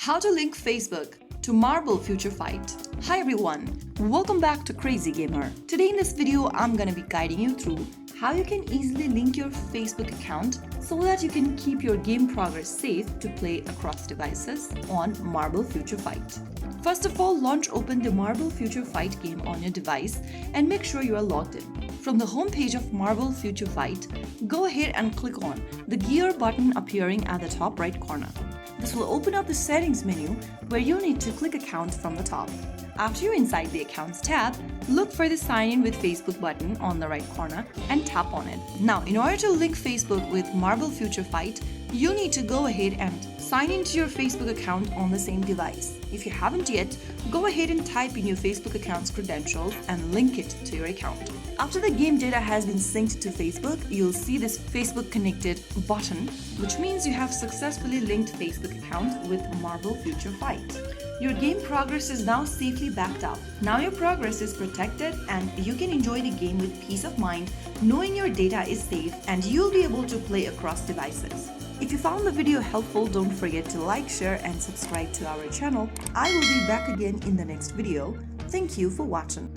How to link Facebook to Marble Future Fight. Hi everyone, welcome back to Crazy Gamer. Today in this video, I'm gonna be guiding you through how you can easily link your Facebook account so that you can keep your game progress safe to play across devices on Marble Future Fight. First of all, launch open the Marble Future Fight game on your device and make sure you are logged in. From the home page of Marble Future Fight, go ahead and click on the gear button appearing at the top right corner. This will open up the settings menu where you need to click account from the top. After you're inside the accounts tab, look for the sign in with Facebook button on the right corner and tap on it. Now, in order to link Facebook with Marble Future Fight, you need to go ahead and sign into your Facebook account on the same device. If you haven't yet, go ahead and type in your Facebook account's credentials and link it to your account. After the game data has been synced to Facebook, you'll see this Facebook Connected button, which means you have successfully linked Facebook account with Marble Future Fight. Your game progress is now safely backed up. Now your progress is protected and you can enjoy the game with peace of mind, knowing your data is safe and you'll be able to play across devices. If you found the video helpful, don't forget to like, share and subscribe to our channel. I will be back again in the next video. Thank you for watching.